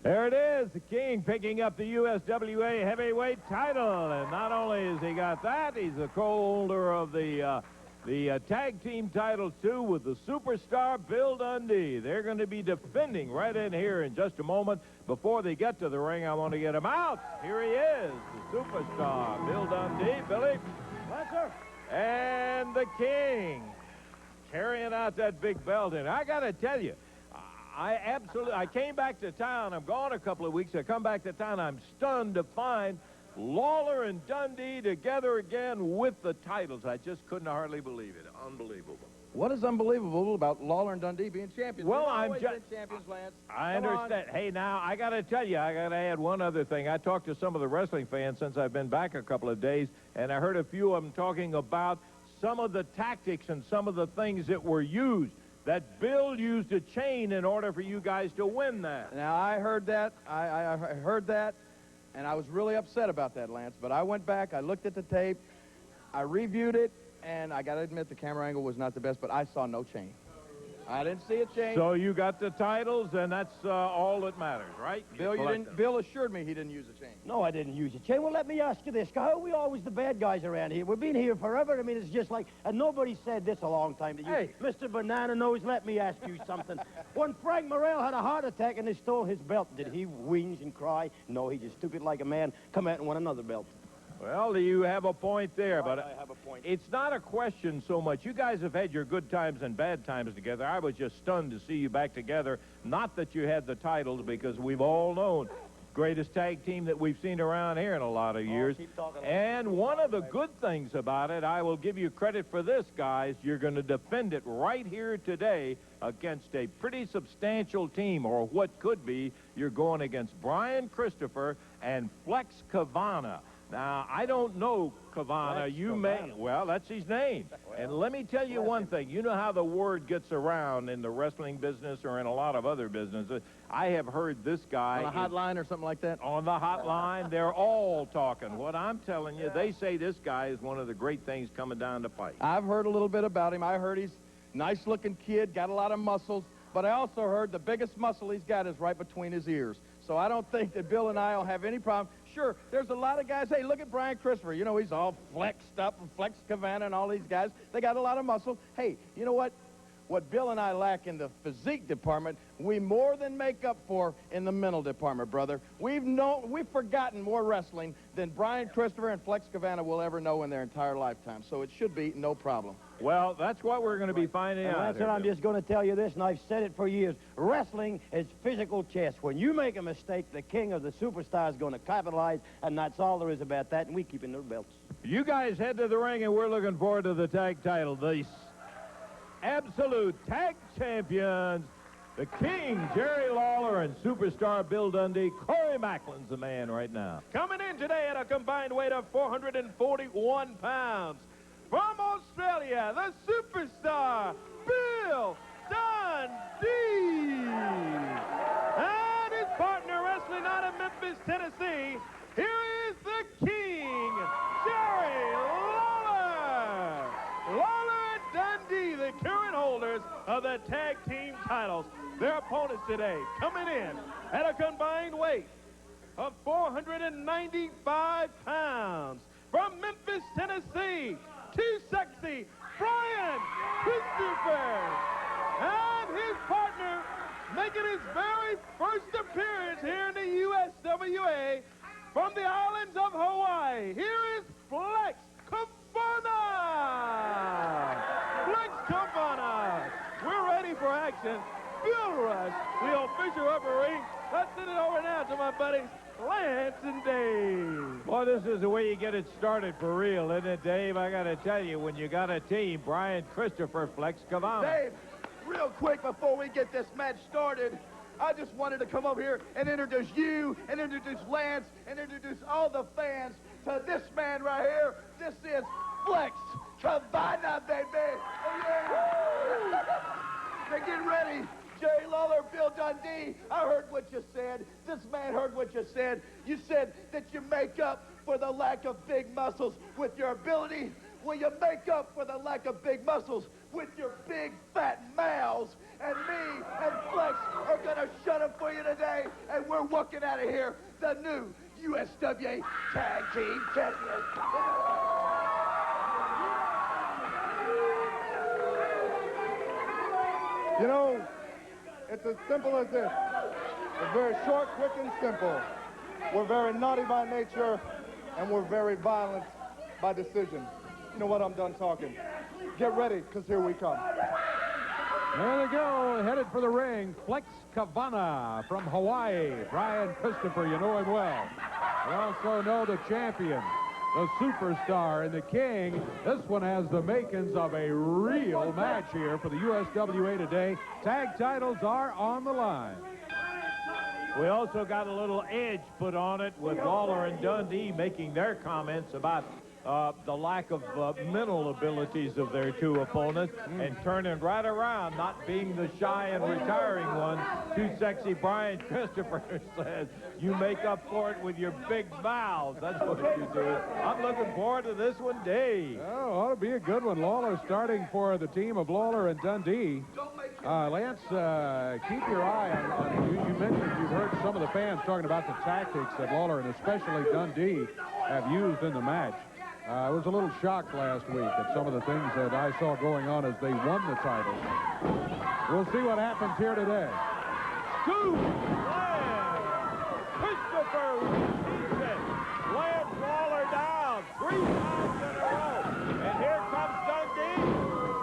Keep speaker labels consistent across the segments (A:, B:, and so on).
A: There it is, the King picking up the USWA heavyweight title. And not only has he got that, he's the co-holder of the tag team titles, too, with the superstar Bill Dundee. They're going to be defending right in here in just a moment. Before they get to the ring, I want to get him out. Here he is, the superstar, Bill Dundee. Billy?
B: Yes, sir.
A: And the King carrying out that big belt. And I got to tell you, I came back to town. I'm gone a couple of weeks. I come back to town. I'm stunned to find Lawler and Dundee together again with the titles. I just couldn't hardly believe it. Unbelievable.
B: What is unbelievable about Lawler and Dundee being champions?
A: Well,
B: I'm
A: just
B: champions, Lance.
A: I understand. Hey, now I got to tell you, I got to add one other thing. I talked to some of the wrestling fans since I've been back a couple of days, and I heard a few of them talking about some of the tactics and some of the things that were used. That Bill used a chain in order for you guys to win that.
B: Now, I heard that. I heard that, and I was really upset about that, Lance. But I went back, I looked at the tape, I reviewed it, and I got to admit the camera angle was not the best, but I saw no chain. I didn't see a chain.
A: So you got the titles, and that's all that matters, right?
B: Bill assured me he didn't use a chain.
C: No, I didn't use a chain. Well, let me ask you this. How are we always the bad guys around here? We've been here forever. I mean, it's just like, and nobody said this a long time to you.
B: Hey.
C: Mr. Banana Nose, let me ask you something. When Frank Morrell had a heart attack and they stole his belt, did he whinge and cry? No, he just took it like a man, come out and won another belt.
A: Well, you have a point there, but
C: I have a point.
A: It's not a question so much. You guys have had your good times and bad times together. I was just stunned to see you back together. Not that you had the titles, because we've all known greatest tag team that we've seen around here in a lot of years.
C: Keep talking.
A: And one of the good things about it, I will give you credit for this, guys. You're going to defend it right here today against a pretty substantial team, or what could be. You're going against Brian Christopher and Flex Cabana. Now, I don't know Cabana. You may, well, that's his name. And let me tell you one thing. You know how the word gets around in the wrestling business or in a lot of other businesses. I have heard this guy.
B: On a hotline or something like that?
A: On the hotline, they're all talking. What I'm telling you, they say this guy is one of the great things coming down the pike.
B: I've heard a little bit about him. I heard he's a nice-looking kid, got a lot of muscles, but I also heard the biggest muscle he's got is right between his ears. So I don't think that Bill and I will have any problem. Sure, there's a lot of guys. Hey, look at Brian Christopher. You know, he's all flexed up, and Flex Cabana and all these guys. They got a lot of muscle. Hey, you know what? What Bill and I lack in the physique department, we more than make up for in the mental department, brother. We've forgotten more wrestling than Brian Christopher and Flex Cabana will ever know in their entire lifetime. So it should be no problem.
A: Well, that's what we're going to be finding out.
C: That's what I'm just going to tell you this, and I've said it for years. Wrestling is physical chess. When you make a mistake, the king or the superstar is going to capitalize, and that's all there is about that, and we keep in their belts.
A: You guys head to the ring, and we're looking forward to the tag title. The absolute tag champions, the King, Jerry Lawler, and superstar Bill Dundee. Corey Macklin's the man right now. Coming in today at a combined weight of 441 pounds. From Australia, the superstar, Bill Dundee. And his partner wrestling out of Memphis, Tennessee, here is the King, Jerry Lawler. Lawler and Dundee, the current holders of the tag team titles. Their opponents today coming in at a combined weight of 495 pounds. From Memphis, Tennessee, too sexy, Brian Christopher. And his partner making his very first appearance here in the USWA from the islands of Hawaii. Here is Flex Cabana. Flex Cabana. We're ready for action. Bill Rush, the official referee. Let's send it over now to my buddy,
D: Lance and Dave.
A: Boy, this is the way you get it started for real, isn't it, Dave? I got to tell you, when you got a team, Brian Christopher, Flex Cabana.
B: Dave, real quick before we get this match started, I just wanted to come over here and introduce you, and introduce Lance, and introduce all the fans to this man right here. This is Flex Cabana, baby. Oh, yeah. Now get ready. Jerry Lawler, Bill Dundee, I heard what you said. This man heard what you said. You said that you make up for the lack of big muscles with your ability. Well, you make up for the lack of big muscles with your big fat mouths. And me and Flex are going to shut up for you today. And we're walking out of here the new USWA Tag Team Champions.
E: You know, it's as simple as this. It's very short, quick, and simple. We're very naughty by nature, and we're very violent by decision. You know what? I'm done talking. Get ready, because here we come.
D: There they go, headed for the ring. Flex Cabana from Hawaii. Brian Christopher, you know him well. You also know the champion, the superstar, and the king. This one has the makings of a real match here for the USWA today. Tag titles are on the line.
A: We also got a little edge put on it with Lawler and Dundee making their comments about the lack of mental abilities of their two opponents and turning right around, not being the shy and retiring one. Too sexy Brian Christopher says, you make up for it with your big mouths. That's what you do. I'm looking forward to this one, Dave.
D: Oh, ought to be a good one. Lawler starting for the team of Lawler and Dundee. Lance, keep your eye on you mentioned you've heard some of the fans talking about the tactics that Lawler and especially Dundee have used in the match. I was a little shocked last week at some of the things that I saw going on as they won the titles. We'll see what happens here today.
A: Scoop! Lance! Christopher repeats it. Lance Lawler down 3 times in a row. And here comes Dundee.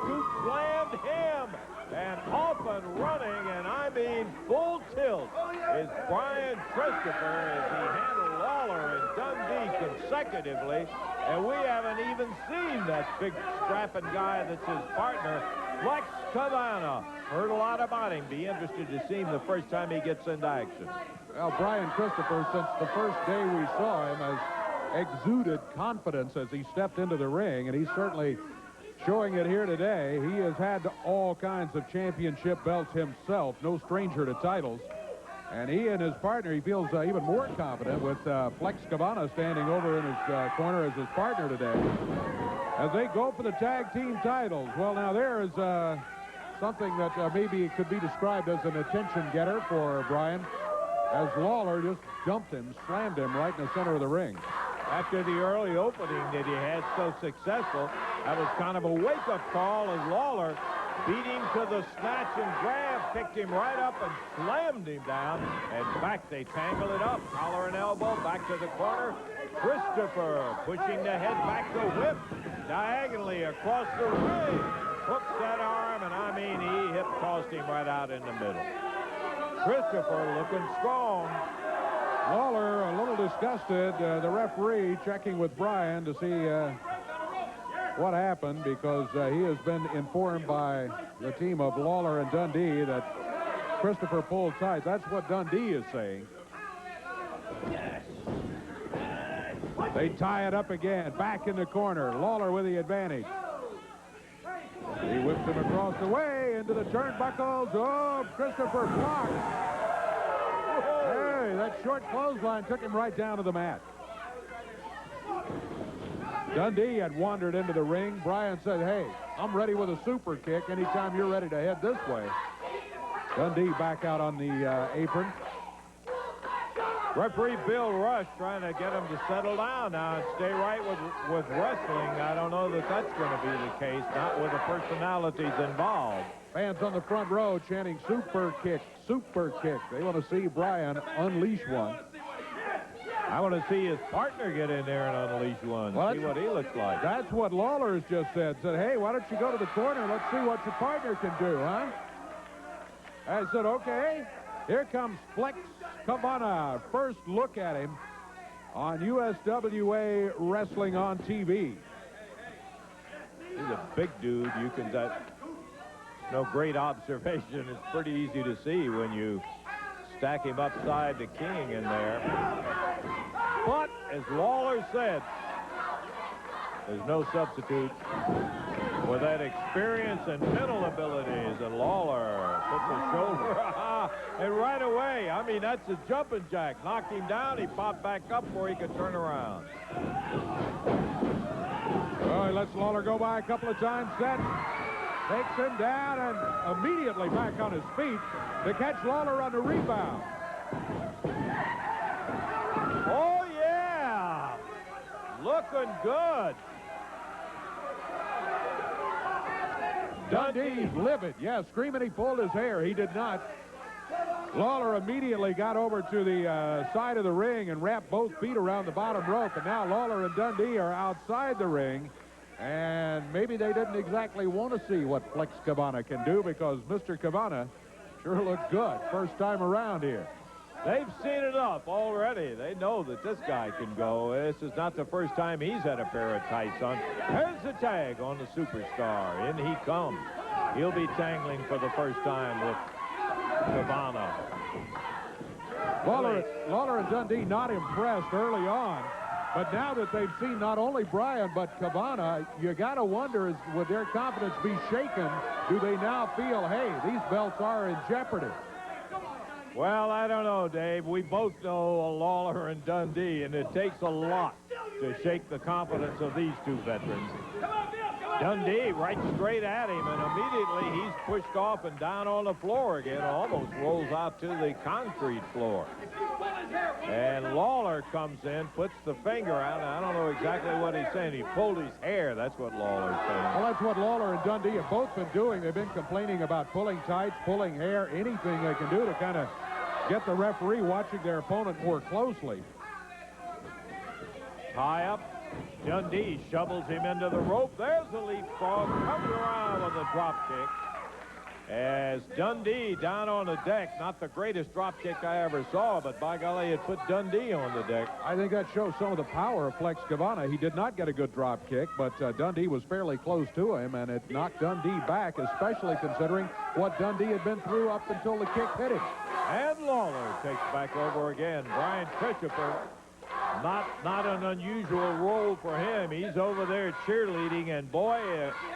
A: Scoop slammed him. And off and running, and I mean full tilt, is Brian Christopher as he handled Lawler and Dundee consecutively. And we haven't even seen that big strapping guy that's his partner, Flex Cabana. Heard a lot about him. Be interested to see him the first time he gets into action.
D: Well, Brian Christopher, since the first day we saw him, has exuded confidence as he stepped into the ring, and he's certainly showing it here today. He has had all kinds of championship belts himself, no stranger to titles. And he and his partner, he feels even more confident with Flex Cabana standing over in his corner as his partner today. As they go for the tag team titles. Well, now there is something that maybe could be described as an attention getter for Brian, as Lawler just dumped him, slammed him right in the center of the ring.
A: After the early opening that he had so successful, that was kind of a wake-up call as Lawler beat him to the snatch and grab, picked him right up and slammed him down. And back they tangle it up. Collar and elbow back to the corner. Christopher pushing the head back to whip diagonally across the ring. Hooks that arm, and I mean, he hip tossed him right out in the middle. Christopher looking strong.
D: Lawler a little disgusted. The referee checking with Brian to see what happened, because he has been informed by the team of Lawler and Dundee that Christopher pulled ties. That's what Dundee is saying. They tie it up again. Back in the corner. Lawler with the advantage. He whips him across the way into the turnbuckles. Oh, Christopher blocked. Hey, that short clothesline took him right down to the mat. Dundee had wandered into the ring. Brian said, hey, I'm ready with a super kick anytime you're ready to head this way. Dundee back out on the apron.
A: Referee Bill Rush trying to get him to settle down now and stay right with wrestling. I don't know that that's going to be the case, not with the personalities involved.
D: Fans on the front row chanting super kick, super kick. They want to see Brian unleash one.
A: I want to see his partner get in there and unleash one, see what he looks like.
D: That's what Lawler has just said. Said, hey, why don't you go to the corner and let's see what your partner can do, huh? I said, okay. Here comes Flex Cabana. First look at him on USWA Wrestling on TV.
A: He's a big dude. You can, no great observation. It's pretty easy to see when you stack him upside the King in there. But, as Lawler said, there's no substitute for that experience and mental abilities. And Lawler puts his shoulder, and right away, I mean, that's a jumping jack. Knocked him down, he popped back up before he could turn around.
D: Oh, he lets Lawler go by a couple of times, set, takes him down, and immediately back on his feet to catch Lawler on the rebound.
A: Oh, yeah! Looking good.
D: Dundee's livid. Yeah, screaming he pulled his hair. He did not. Lawler immediately got over to the side of the ring and wrapped both feet around the bottom rope. And now Lawler and Dundee are outside the ring. And maybe they didn't exactly want to see what Flex Cabana can do, because Mr. Cabana sure looked good first time around here.
A: They've seen enough already. They know that this guy can go. This is not the first time he's had a pair of tights on. There's the tag on the Superstar. In he comes. He'll be tangling for the first time with Cabana.
D: Lawler and Dundee not impressed early on, but now that they've seen not only Bryan but Cabana, you got to wonder, would their confidence be shaken? Do they now feel, hey, these belts are in jeopardy?
A: Well, I don't know, Dave. We both know Lawler and Dundee, and it takes a lot to shake the confidence of these two veterans. Dundee right straight at him, and immediately he's pushed off and down on the floor again, almost rolls out to the concrete floor. And Lawler comes in, puts the finger out. I don't know exactly what he's saying. He pulled his hair. That's what Lawler's saying.
D: Well, that's what Lawler and Dundee have both been doing. They've been complaining about pulling tights, pulling hair, anything they can do to kind of get the referee watching their opponent more closely.
A: High up, Dundee shovels him into the rope. There's the leapfrog, comes around with a drop kick. As Dundee down on the deck, not the greatest drop kick I ever saw, but by golly, it put Dundee on the deck.
D: I think that shows some of the power of Flex Cabana. He did not get a good drop kick, but Dundee was fairly close to him, and it knocked Dundee back, especially considering what Dundee had been through up until the kick hit him.
A: And Lawler takes back over again. Brian Christopher, not an unusual role for him. He's over there cheerleading, and boy,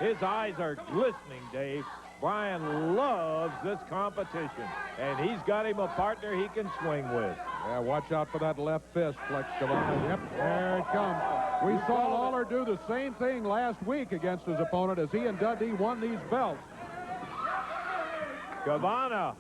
A: his eyes are glistening, Dave. Brian loves this competition, and he's got him a partner he can swing with.
D: Yeah, watch out for that left fist, Flex Cabana. Yep, there it comes. We saw Lawler do the same thing last week against his opponent as he and Dundee won these belts.
A: Cabana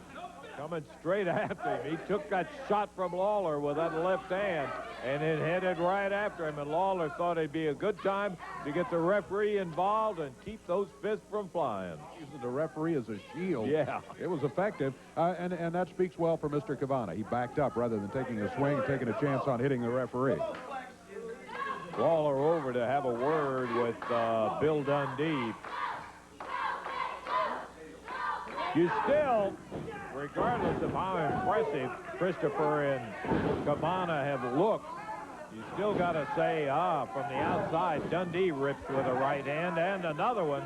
A: coming straight after him. He took that shot from Lawler with that left hand, and it headed right after him, and Lawler thought it'd be a good time to get the referee involved and keep those fists from flying.
D: Using the referee as a shield.
A: Yeah.
D: It was effective, and that speaks well for Mr. Cabana. He backed up rather than taking a swing and taking a chance on hitting the referee.
A: Lawler over to have a word with Bill Dundee. You still, regardless of how impressive Christopher and Cabana have looked, you still got to say, from the outside, Dundee rips with a right hand, and another one.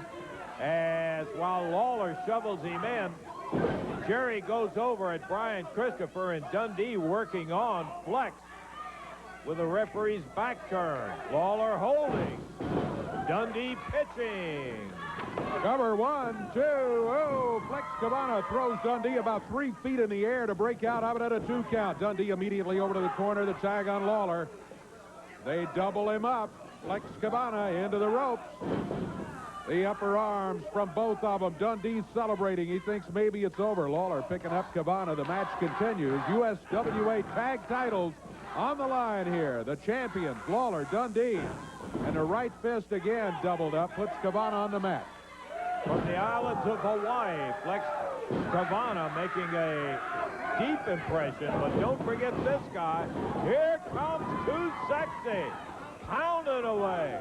A: As while Lawler shovels him in, Jerry goes over at Brian Christopher, and Dundee working on Flex with the referee's back turn. Lawler holding. Dundee pitching.
D: Cover 1, 2, oh, Flex Cabana throws Dundee about 3 feet in the air to break out of it at a 2 count. Dundee immediately over to the corner, the tag on Lawler. They double him up. Flex Cabana into the ropes. The upper arms from both of them. Dundee's celebrating. He thinks maybe it's over. Lawler picking up Cabana. The match continues. USWA tag titles on the line here. The champions, Lawler, Dundee. And the right fist again doubled up, puts Cabana on the mat.
A: From the islands of Hawaii, Flex Cabana making a deep impression, but don't forget this guy. Here comes Too Sexy, pounding away.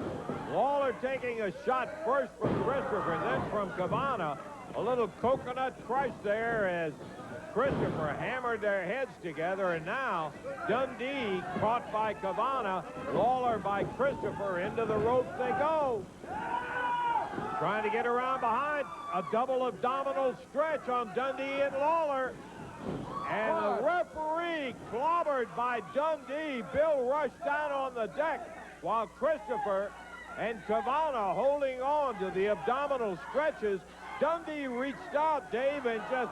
A: Lawler taking a shot first from Christopher, then from Cabana. A little coconut crush there as Christopher hammered their heads together, and now Dundee caught by Cabana, Lawler by Christopher. Into the ropes they go. Trying to get around behind. A double abdominal stretch on Dundee and Lawler. And the referee clobbered by Dundee. Bill rushed down on the deck while Christopher and Cabana holding on to the abdominal stretches. Dundee reached out, Dave, and just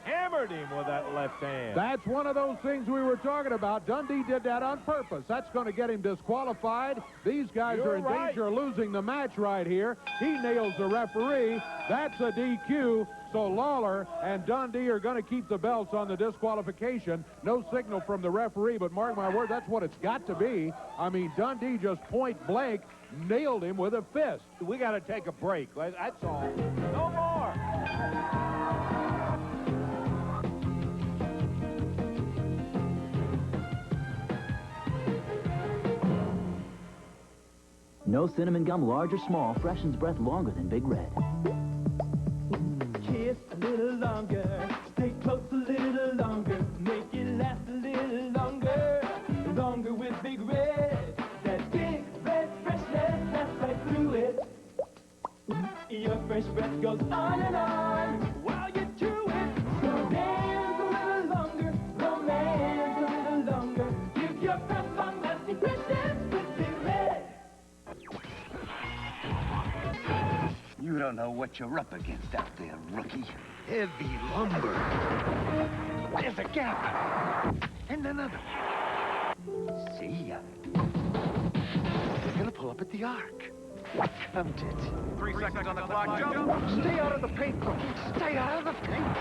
A: hammered him with that left hand.
D: That's one of those things we were talking about. Dundee did that on purpose. That's going to get him disqualified. These guys are in danger of losing the match right here. He nails the referee. That's a DQ. So Lawler and Dundee are going to keep the belts on the disqualification. No signal from the referee, but mark my word, that's what it's got to be. I mean, Dundee just point blank nailed him with a fist.
A: We got to take a break. That's all. No more.
F: No cinnamon gum, large or small, freshens breath longer than Big Red.
G: Kiss a little longer, stay close a little longer, make it last a little longer, longer with Big Red. That Big Red freshness lasts right through it. Your fresh breath goes on and on while you chew it. So dance a little longer, romance a little longer, give your breath long-lasting freshness with Big Red.
H: You don't know what you're up against out there, rookie.
I: Heavy lumber.
H: There's a gap. And another. See ya. They're gonna pull up at the arc. Count it.
I: 3 seconds on the clock. Jump.
H: Stay out of the paint, rookie. Stay out of the paint.